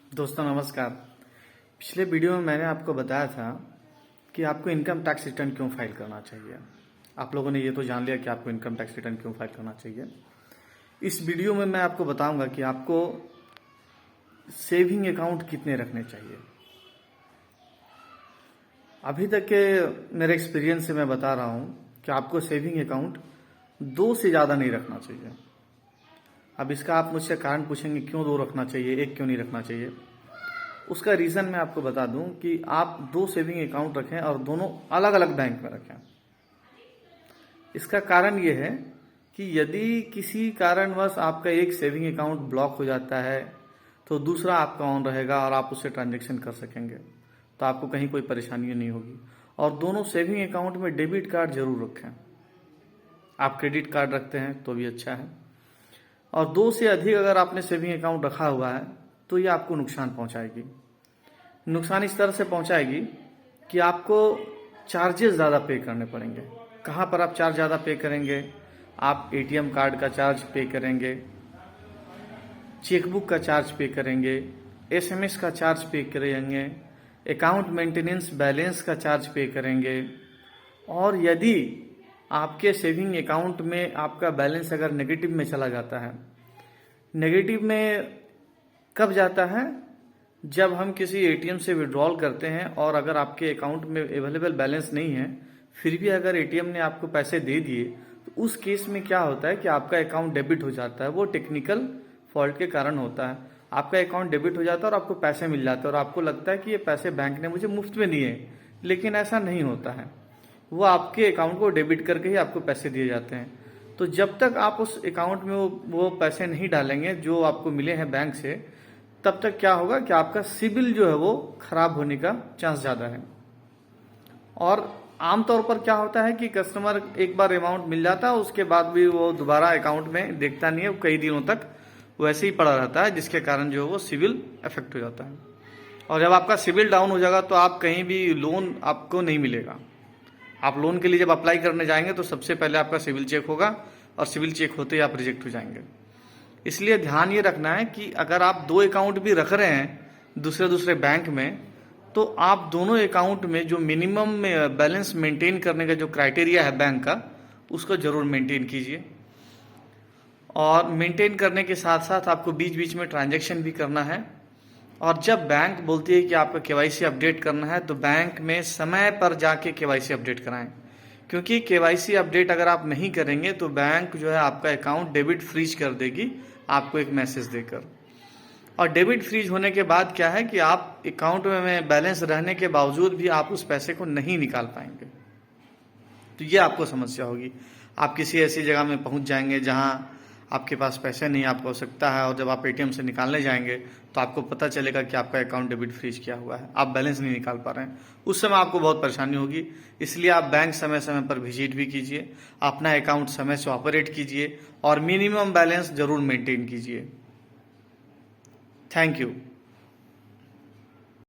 दोस्तों नमस्कार। पिछले वीडियो में मैंने आपको बताया था कि आपको इनकम टैक्स रिटर्न क्यों फाइल करना चाहिए। आप लोगों ने ये तो जान लिया कि आपको इनकम टैक्स रिटर्न क्यों फाइल करना चाहिए। इस वीडियो में मैं आपको बताऊंगा कि आपको सेविंग अकाउंट कितने रखने चाहिए। अभी तक के मेरे एक्सपीरियंस से मैं बता रहा हूँ कि आपको सेविंग अकाउंट 2 से ज़्यादा नहीं रखना चाहिए। अब इसका आप मुझसे कारण पूछेंगे क्यों 2 रखना चाहिए, 1 क्यों नहीं रखना चाहिए। उसका रीज़न मैं आपको बता दूं कि आप 2 सेविंग अकाउंट रखें और दोनों अलग अलग बैंक में रखें। इसका कारण यह है कि यदि किसी कारणवश आपका एक सेविंग अकाउंट ब्लॉक हो जाता है तो दूसरा आपका ऑन रहेगा और आप उससे ट्रांजैक्शन कर सकेंगे, तो आपको कहीं कोई परेशानी नहीं होगी। और दोनों सेविंग अकाउंट में डेबिट कार्ड जरूर रखें। आप क्रेडिट कार्ड रखते हैं तो भी अच्छा है। और 2 से अधिक अगर आपने सेविंग अकाउंट रखा हुआ है तो ये आपको नुकसान पहुंचाएगी। नुकसान इस तरह से पहुंचाएगी कि आपको चार्जेस ज़्यादा पे करने पड़ेंगे। कहाँ पर आप चार्ज ज़्यादा पे करेंगे? आप एटीएम कार्ड का चार्ज पे करेंगे, चेकबुक का चार्ज पे करेंगे, एसएमएस का चार्ज पे करेंगे, अकाउंट मेंटेनेंस बैलेंस का चार्ज पे करेंगे। और यदि आपके सेविंग अकाउंट में आपका बैलेंस अगर नेगेटिव में चला जाता है, नेगेटिव में कब जाता है? जब हम किसी एटीएम से विड्रॉल करते हैं और अगर आपके अकाउंट में अवेलेबल बैलेंस नहीं है, फिर भी अगर एटीएम ने आपको पैसे दे दिए, तो उस केस में क्या होता है कि आपका अकाउंट डेबिट हो जाता है। वो टेक्निकल फॉल्ट के कारण होता है। आपका अकाउंट डेबिट हो जाता है और आपको पैसे मिल जाते हैं और आपको लगता है कि ये पैसे बैंक ने मुझे मुफ्त में दिए, लेकिन ऐसा नहीं होता है। वो आपके अकाउंट को डेबिट करके ही आपको पैसे दिए जाते हैं। तो जब तक आप उस अकाउंट में वो पैसे नहीं डालेंगे जो आपको मिले हैं बैंक से, तब तक क्या होगा कि आपका सिबिल जो है वो खराब होने का चांस ज़्यादा है। और आमतौर पर क्या होता है कि कस्टमर एक बार अमाउंट मिल जाता है, उसके बाद भी वो दोबारा अकाउंट में देखता नहीं है, वो कई दिनों तक वैसे ही पड़ा रहता है, जिसके कारण जो है वो सिबिल अफेक्ट हो जाता है। और जब आपका सिबिल डाउन हो जाएगा तो आप कहीं भी लोन आपको नहीं मिलेगा। आप लोन के लिए जब अप्लाई करने जाएंगे तो सबसे पहले आपका सिबिल चेक होगा और सिबिल चेक होते ही आप रिजेक्ट हो जाएंगे। इसलिए ध्यान ये रखना है कि अगर आप 2 अकाउंट भी रख रहे हैं दूसरे दूसरे बैंक में, तो आप दोनों अकाउंट में जो मिनिमम बैलेंस मेंटेन करने का जो क्राइटेरिया है बैंक का, उसको जरूर मेंटेन कीजिए। और मेंटेन करने के साथ साथ आपको बीच बीच में ट्रांजैक्शन भी करना है। और जब बैंक बोलती है कि आपको केवाईसी अपडेट करना है, तो बैंक में समय पर जाके केवाईसी अपडेट कराएं, क्योंकि केवाईसी अपडेट अगर आप नहीं करेंगे तो बैंक जो है आपका अकाउंट डेबिट फ्रीज कर देगी, आपको एक मैसेज देकर। और डेबिट फ्रीज होने के बाद क्या है कि आप अकाउंट में बैलेंस रहने के बावजूद भी आप उस पैसे को नहीं निकाल पाएंगे, तो ये आपको समस्या होगी। आप किसी ऐसी जगह में पहुंच जाएंगे जहां आपके पास पैसे नहीं, आपको आवश्यकता है, और जब आप एटीएम से निकालने जाएंगे तो आपको पता चलेगा कि आपका अकाउंट डेबिट फ्रीज किया हुआ है, आप बैलेंस नहीं निकाल पा रहे हैं। उस समय आपको बहुत परेशानी होगी। इसलिए आप बैंक समय समय पर विजिट भी कीजिए, अपना अकाउंट समय से ऑपरेट कीजिए और मिनिमम बैलेंस जरूर मेंटेन कीजिए। Thank you.